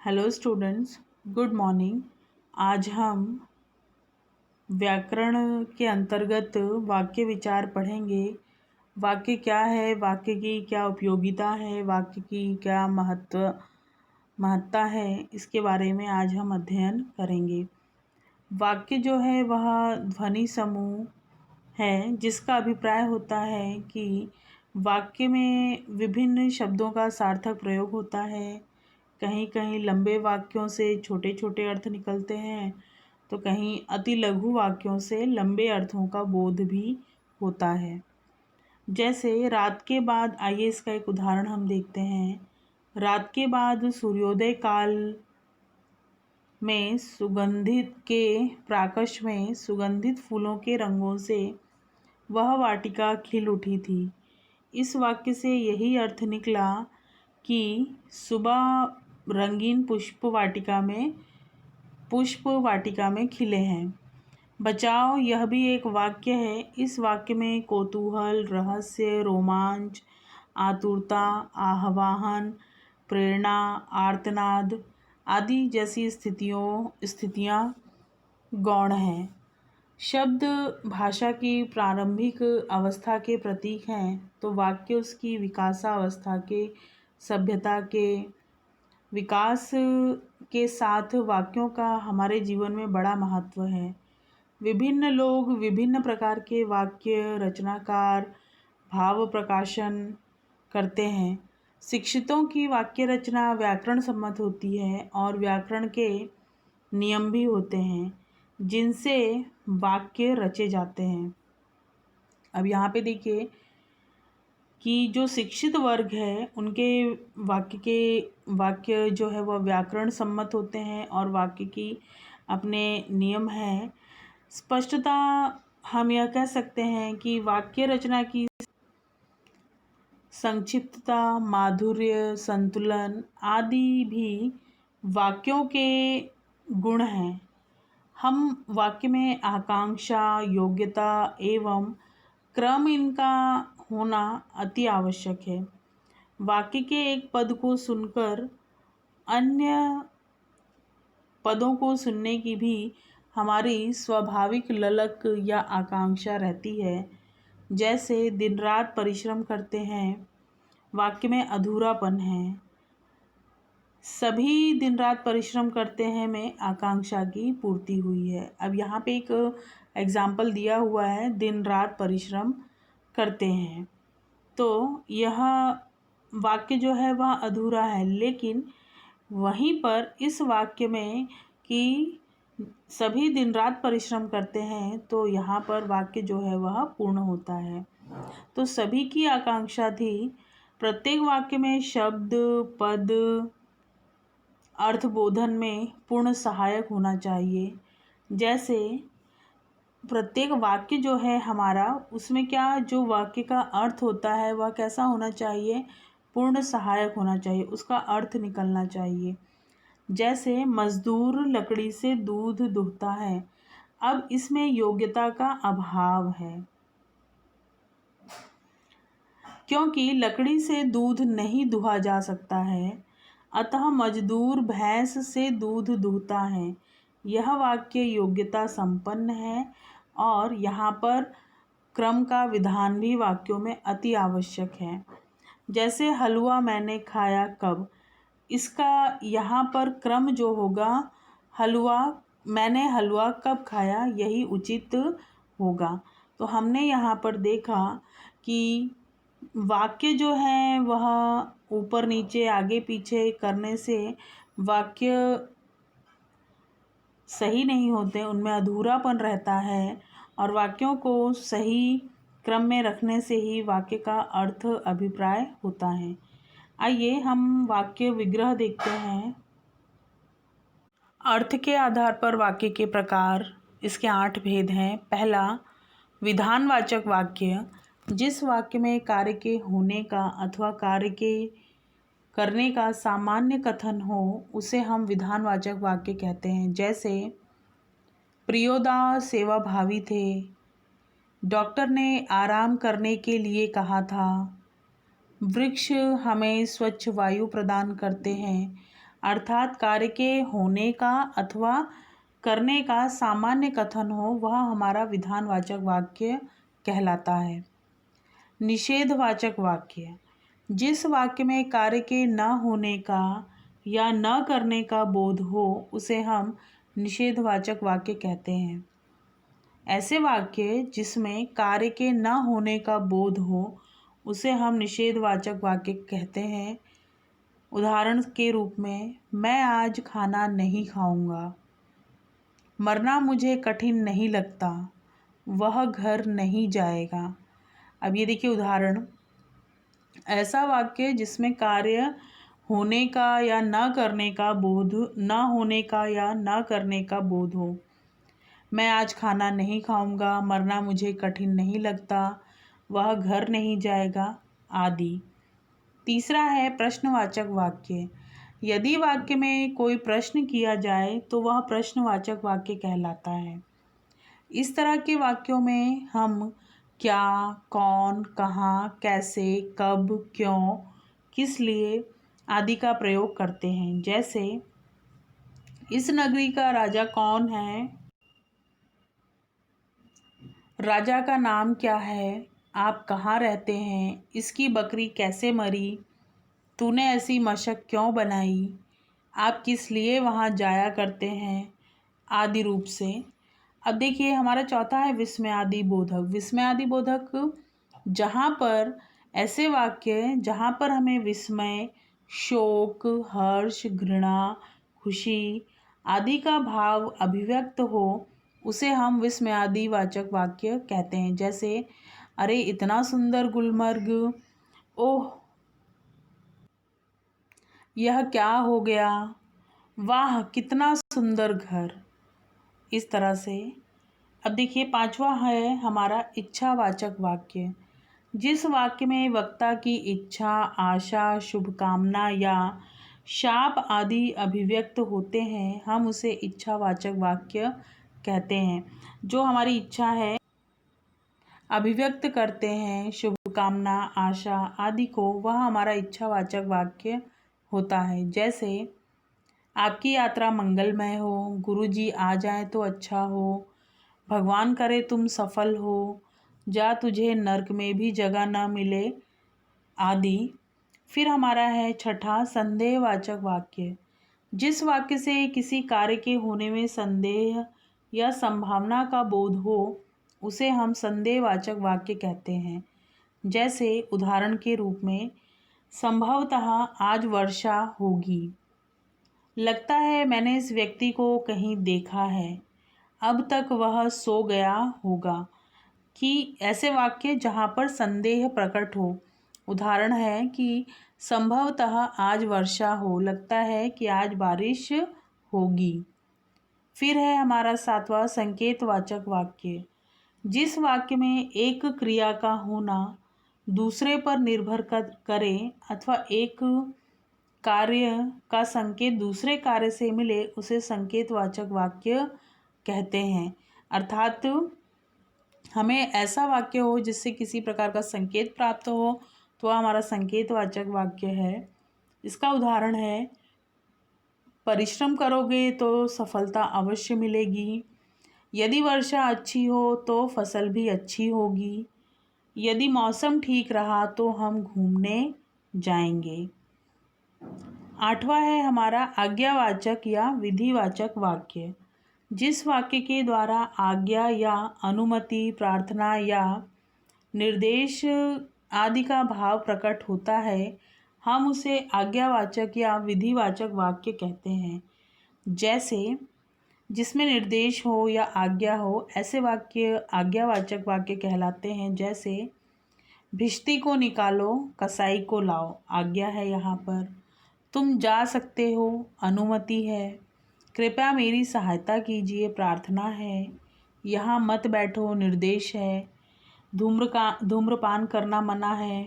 Hello students, good morning. आज हम व्याकरण के अंतर्गत वाक्य विचार पढ़ेंगे। वाक्य क्या है, वाक्य की क्या उपयोगिता है, वाक्य की क्या महत्ता है, इसके बारे में आज हम अध्ययन करेंगे। वाक्य जो है वह ध्वनि समूह है जिसका अभिप्राय होता है कि वाक्य में विभिन्न शब्दों का सार्थक प्रयोग होता है। कहीं कहीं लंबे वाक्यों से छोटे छोटे अर्थ निकलते हैं तो कहीं अति लघु वाक्यों से लंबे अर्थों का बोध भी होता है। जैसे रात के बाद, आइए इसका एक उदाहरण हम देखते हैं। रात के बाद सूर्योदय काल में सुगंधित के प्राकश में सुगंधित फूलों के रंगों से वह वाटिका खिल उठी थी। इस वाक्य से यही अर्थ निकला कि सुबह रंगीन पुष्प वाटिका में खिले हैं। बचाओ यह भी एक वाक्य है। इस वाक्य में कौतूहल, रहस्य, रोमांच, आतुरता, आह्वान, प्रेरणा, आर्तनाद आदि जैसी स्थितियाँ गौण हैं। शब्द भाषा की प्रारंभिक अवस्था के प्रतीक हैं तो वाक्य उसकी विकासावस्था के, सभ्यता के विकास के साथ वाक्यों का हमारे जीवन में बड़ा महत्व है। विभिन्न लोग विभिन्न प्रकार के वाक्य रचनाकार भाव प्रकाशन करते हैं। शिक्षितों की वाक्य रचना व्याकरण सम्मत होती है और व्याकरण के नियम भी होते हैं जिनसे वाक्य रचे जाते हैं। अब यहाँ पे देखिए कि जो शिक्षित वर्ग है उनके वाक्य जो है वह व्याकरण सम्मत होते हैं और वाक्य की अपने नियम हैं। स्पष्टता, हम यह कह सकते हैं कि वाक्य रचना की संक्षिप्तता, माधुर्य, संतुलन आदि भी वाक्यों के गुण हैं। हम वाक्य में आकांक्षा, योग्यता एवं क्रम इनका होना अति आवश्यक है। वाक्य के एक पद को सुनकर अन्य पदों को सुनने की भी हमारी स्वाभाविक ललक या आकांक्षा रहती है। जैसे दिन रात परिश्रम करते हैं, वाक्य में अधूरापन है। सभी दिन रात परिश्रम करते हैं में आकांक्षा की पूर्ति हुई है। अब यहाँ पे एक एग्जाम्पल दिया हुआ है, दिन रात परिश्रम करते हैं, तो यह वाक्य जो है वह अधूरा है। लेकिन वहीं पर इस वाक्य में कि सभी दिन रात परिश्रम करते हैं तो यहाँ पर वाक्य जो है वह पूर्ण होता है। तो सभी की आकांक्षा थी। प्रत्येक वाक्य में शब्द, पद, अर्थबोधन में पूर्ण सहायक होना चाहिए। जैसे प्रत्येक वाक्य जो है हमारा, उसमें क्या जो वाक्य का अर्थ होता है वह कैसा होना चाहिए, पूर्ण सहायक होना चाहिए, उसका अर्थ निकलना चाहिए। जैसे मजदूर लकड़ी से दूध दुहता है, अब इसमें योग्यता का अभाव है क्योंकि लकड़ी से दूध नहीं दुहा जा सकता है, अतः मजदूर भैंस से दूध दुहता है। यह वाक्य योग्यता संपन्न है और यहाँ पर क्रम का विधान भी वाक्यों में अति आवश्यक है। जैसे हलवा मैंने खाया कब, इसका यहाँ पर क्रम जो होगा, मैंने हलवा कब खाया, यही उचित होगा। तो हमने यहाँ पर देखा कि वाक्य जो है वह ऊपर नीचे आगे पीछे करने से वाक्य सही नहीं होते, उनमें अधूरापन रहता है और वाक्यों को सही क्रम में रखने से ही वाक्य का अर्थ अभिप्राय होता है। आइए हम वाक्य विग्रह देखते हैं। अर्थ के आधार पर वाक्य के प्रकार, इसके 8 भेद हैं। पहला, विधानवाचक वाक्य। जिस वाक्य में कार्य के होने का अथवा कार्य के करने का सामान्य कथन हो उसे हम विधानवाचक वाक्य कहते हैं। जैसे प्रियोदास सेवाभावी थे, डॉक्टर ने आराम करने के लिए कहा था, वृक्ष हमें स्वच्छ वायु प्रदान करते हैं अर्थात कार्य के होने का अथवा करने का सामान्य कथन हो, वह हमारा विधानवाचक वाक्य कहलाता है। निषेधवाचक वाक्य, जिस वाक्य में कार्य के न होने का या न करने का बोध हो उसे हम निषेधवाचक वाक्य कहते हैं। ऐसे वाक्य जिसमें कार्य के न होने का बोध हो उसे हम निषेधवाचक वाक्य कहते हैं। उदाहरण के रूप में, मैं आज खाना नहीं खाऊंगा, मरना मुझे कठिन नहीं लगता, वह घर नहीं जाएगा। अब ये देखिए उदाहरण, ऐसा वाक्य जिसमें कार्य होने का या न करने का बोध न होने का या न करने का बोध हो। मैं आज खाना नहीं खाऊंगा, मरना मुझे कठिन नहीं लगता, वह घर नहीं जाएगा आदि। तीसरा है प्रश्नवाचक वाक्य। यदि वाक्य में कोई प्रश्न किया जाए तो वह प्रश्नवाचक वाक्य कहलाता है। इस तरह के वाक्यों में हम क्या, कौन, कहाँ, कैसे, कब, क्यों, किस लिए आदि का प्रयोग करते हैं। जैसे, इस नगरी का राजा कौन है? राजा का नाम क्या है? आप कहाँ रहते हैं? इसकी बकरी कैसे मरी? तूने ऐसी मशक क्यों बनाई? आप किस लिए वहाँ जाया करते हैं? आदि रूप से। अब देखिए हमारा चौथा है विस्मयादि बोधक। विस्मयादि बोधक जहाँ पर ऐसे वाक्य जहाँ पर हमें विस्मय, शोक, हर्ष, घृणा, खुशी आदि का भाव अभिव्यक्त हो उसे हम विस्मयादि वाचक वाक्य कहते हैं। जैसे, अरे इतना सुंदर गुलमर्ग, ओह यह क्या हो गया, वाह कितना सुंदर घर। इस तरह से। अब देखिए पांचवा है हमारा इच्छावाचक वाक्य। जिस वाक्य में वक्ता की इच्छा, आशा, शुभकामना या शाप आदि अभिव्यक्त होते हैं हम उसे इच्छावाचक वाक्य कहते हैं। जो हमारी इच्छा है अभिव्यक्त करते हैं, शुभकामना, आशा आदि को, वह हमारा इच्छावाचक वाक्य होता है। जैसे, आपकी यात्रा मंगलमय हो, गुरुजी आ जाए तो अच्छा हो, भगवान करे तुम सफल हो, जा तुझे नर्क में भी जगह न मिले आदि। फिर हमारा है छठा संदेहवाचक वाक्य। जिस वाक्य से किसी कार्य के होने में संदेह या संभावना का बोध हो उसे हम संदेहवाचक वाक्य कहते हैं। जैसे उदाहरण के रूप में, संभवतः आज वर्षा होगी, लगता है मैंने इस व्यक्ति को कहीं देखा है, अब तक वह सो गया होगा। कि ऐसे वाक्य जहाँ पर संदेह प्रकट हो। उदाहरण है कि संभवतः आज वर्षा हो, लगता है कि आज बारिश होगी। फिर है हमारा सातवां संकेतवाचक वाक्य। जिस वाक्य में एक क्रिया का होना दूसरे पर निर्भर करे अथवा एक कार्य का संकेत दूसरे कार्य से मिले उसे संकेतवाचक वाक्य कहते हैं। अर्थात हमें ऐसा वाक्य हो जिससे किसी प्रकार का संकेत प्राप्त हो तो वह हमारा संकेतवाचक वाक्य है। इसका उदाहरण है, परिश्रम करोगे तो सफलता अवश्य मिलेगी, यदि वर्षा अच्छी हो तो फसल भी अच्छी होगी, यदि मौसम ठीक रहा तो हम घूमने जाएंगे। आठवां है हमारा आज्ञावाचक या विधिवाचक वाक्य। जिस वाक्य के द्वारा आज्ञा या अनुमति, प्रार्थना या निर्देश आदि का भाव प्रकट होता है हम उसे आज्ञावाचक या विधिवाचक वाक्य कहते हैं। जैसे, जिसमें निर्देश हो या आज्ञा हो ऐसे वाक्य आज्ञावाचक वाक्य कहलाते हैं। जैसे, भिश्ती को निकालो, कसाई को लाओ, आज्ञा है यहाँ पर। तुम जा सकते हो, अनुमति है। कृपया मेरी सहायता कीजिए, प्रार्थना है। यहाँ मत बैठो, निर्देश है। धूम्रपान करना मना है,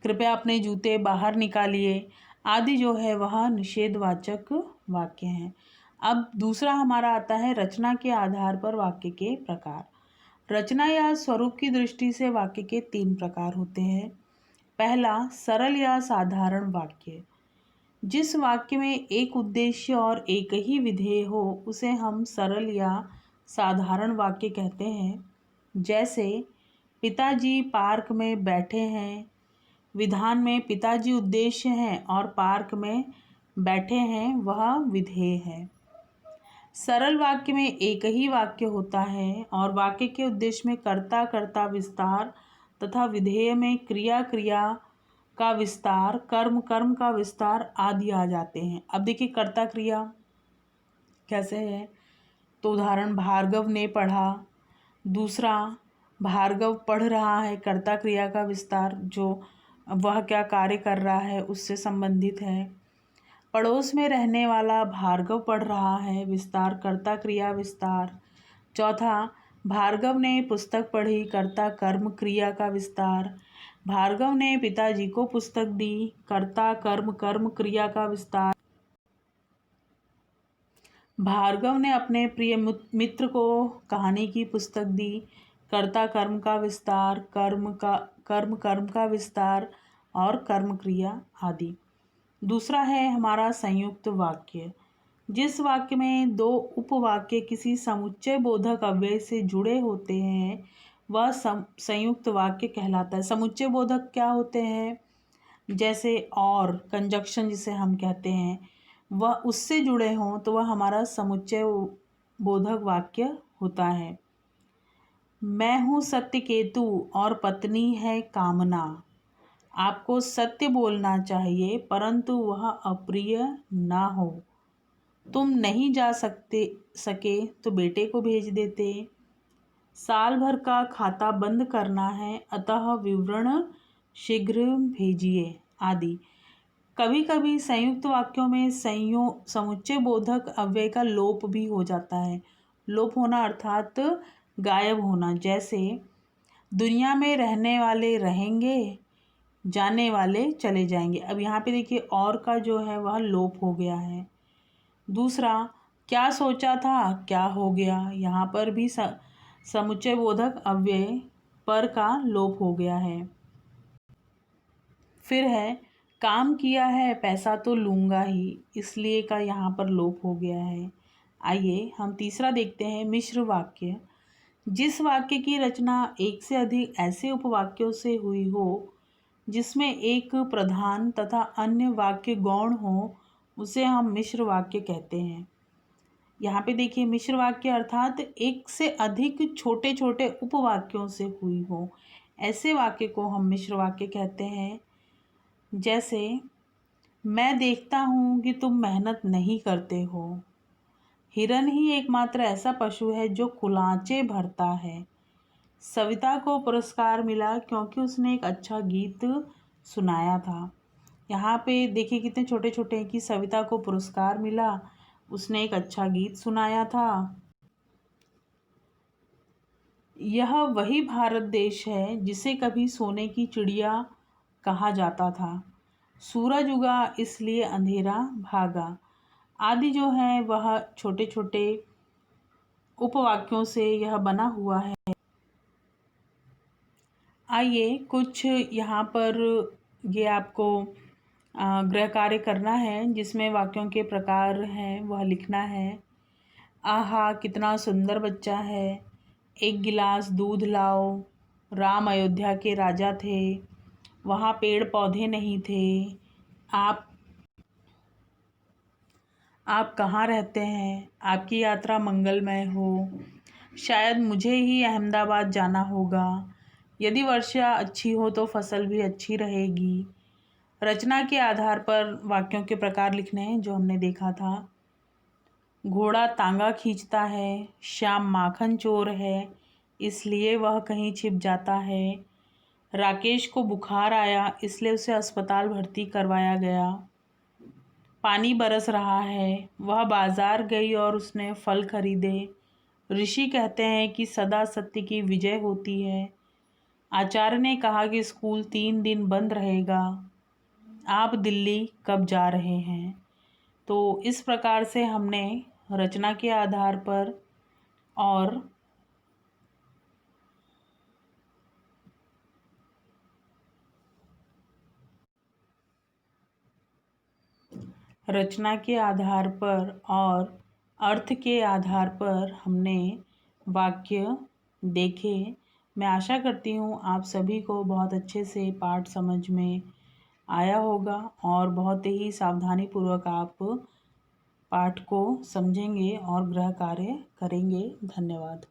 कृपया अपने जूते बाहर निकालिए आदि जो है वह निषेधवाचक वाक्य हैं। अब दूसरा हमारा आता है रचना के आधार पर वाक्य के प्रकार। रचना या स्वरूप की दृष्टि से वाक्य के 3 प्रकार होते हैं। पहला, सरल या साधारण वाक्य। जिस वाक्य में एक उद्देश्य और एक ही विधेय हो उसे हम सरल या साधारण वाक्य कहते हैं। जैसे पिताजी पार्क में बैठे हैं। विधान में पिताजी उद्देश्य हैं और पार्क में बैठे हैं वह विधेय है। सरल वाक्य में एक ही वाक्य होता है और वाक्य के उद्देश्य में कर्ता कर्ता विस्तार तथा विधेय में क्रिया क्रिया का विस्तार, कर्म कर्म का विस्तार आदि आ जाते हैं। अब देखिए कर्ता क्रिया कैसे है, तो उदाहरण भार्गव ने पढ़ा। दूसरा भार्गव पढ़ रहा है, कर्ता क्रिया का विस्तार जो वह क्या कार्य कर रहा है उससे संबंधित है। पड़ोस में रहने वाला भार्गव पढ़ रहा है, विस्तार कर्ता क्रिया विस्तार। चौथा भार्गव ने पुस्तक पढ़ी, कर्ता कर्म क्रिया का विस्तार। भार्गव ने पिताजी को पुस्तक दी, कर्ता कर्म कर्म क्रिया का विस्तार। भार्गव ने अपने प्रिय मित्र को कहानी की पुस्तक दी, कर्ता कर्म का विस्तार, कर्म कर्म का विस्तार और कर्म क्रिया आदि। दूसरा है हमारा संयुक्त वाक्य। जिस वाक्य में दो उपवाक्य किसी समुच्चय बोधक अव्यय से जुड़े होते हैं वह संयुक्त वाक्य कहलाता है। समुच्चय बोधक क्या होते हैं, जैसे और कंजक्शन जिसे हम कहते हैं, वह उससे जुड़े हों तो वह हमारा समुच्चय बोधक वाक्य होता है। मैं हूँ सत्यकेतु और पत्नी है कामना। आपको सत्य बोलना चाहिए परंतु वह अप्रिय ना हो। तुम नहीं जा सके तो बेटे को भेज देते। साल भर का खाता बंद करना है अतः विवरण शीघ्र भेजिए आदि। कभी कभी संयुक्त वाक्यों में समुच्चय बोधक अव्यय का लोप भी हो जाता है। लोप होना अर्थात गायब होना। जैसे दुनिया में रहने वाले रहेंगे, जाने वाले चले जाएंगे। अब यहाँ पे देखिए और का जो है वह लोप हो गया है। दूसरा क्या सोचा था क्या हो गया, यहाँ पर भी समुच्चय बोधक अव्यय पर का लोप हो गया है। फिर है काम किया है पैसा तो लूँगा ही, इसलिए का यहाँ पर लोप हो गया है। आइए हम तीसरा देखते हैं मिश्र वाक्य। जिस वाक्य की रचना एक से अधिक ऐसे उपवाक्यों से हुई हो जिसमें एक प्रधान तथा अन्य वाक्य गौण हो उसे हम मिश्र वाक्य कहते हैं। यहाँ पे देखिए मिश्र वाक्य अर्थात एक से अधिक छोटे छोटे उपवाक्यों से हुई हो ऐसे वाक्य को हम मिश्र वाक्य कहते हैं। जैसे मैं देखता हूँ कि तुम मेहनत नहीं करते हो। हिरन ही एकमात्र ऐसा पशु है जो कुलांचे भरता है। सविता को पुरस्कार मिला क्योंकि उसने एक अच्छा गीत सुनाया था। यहाँ पे देखिए कितने छोटे छोटे हैं कि सविता को पुरस्कार मिला, उसने एक अच्छा गीत सुनाया था। यह वही भारत देश है जिसे कभी सोने की चिड़िया कहा जाता था। सूरज उगा इसलिए अंधेरा भागा आदि जो है वह छोटे छोटे उपवाक्यों से यह बना हुआ है। आइए कुछ यहाँ पर ये आपको गृह कार्य करना है जिसमें वाक्यों के प्रकार हैं वह लिखना है। आहा कितना सुंदर बच्चा है, एक गिलास दूध लाओ। राम अयोध्या के राजा थे, वहाँ पेड़ पौधे नहीं थे। आप कहाँ रहते हैं, आपकी यात्रा मंगलमय हो। शायद मुझे ही अहमदाबाद जाना होगा। यदि वर्षा अच्छी हो तो फसल भी अच्छी रहेगी। रचना के आधार पर वाक्यों के प्रकार लिखने हैं जो हमने देखा था। घोड़ा तांगा खींचता है, श्याम माखन चोर है इसलिए वह कहीं छिप जाता है। राकेश को बुखार आया इसलिए उसे अस्पताल भर्ती करवाया गया। पानी बरस रहा है, वह बाजार गई और उसने फल खरीदे। ऋषि कहते हैं कि सदा सत्य की विजय होती है। आचार्य ने कहा कि स्कूल 3 दिन बंद रहेगा। आप दिल्ली कब जा रहे हैं। तो इस प्रकार से हमने रचना के आधार पर और रचना के आधार पर और अर्थ के आधार पर हमने वाक्य देखे। मैं आशा करती हूँ आप सभी को बहुत अच्छे से पाठ समझ में आया होगा और बहुत ही सावधानीपूर्वक आप पाठ को समझेंगे और गृह कार्य करेंगे। धन्यवाद।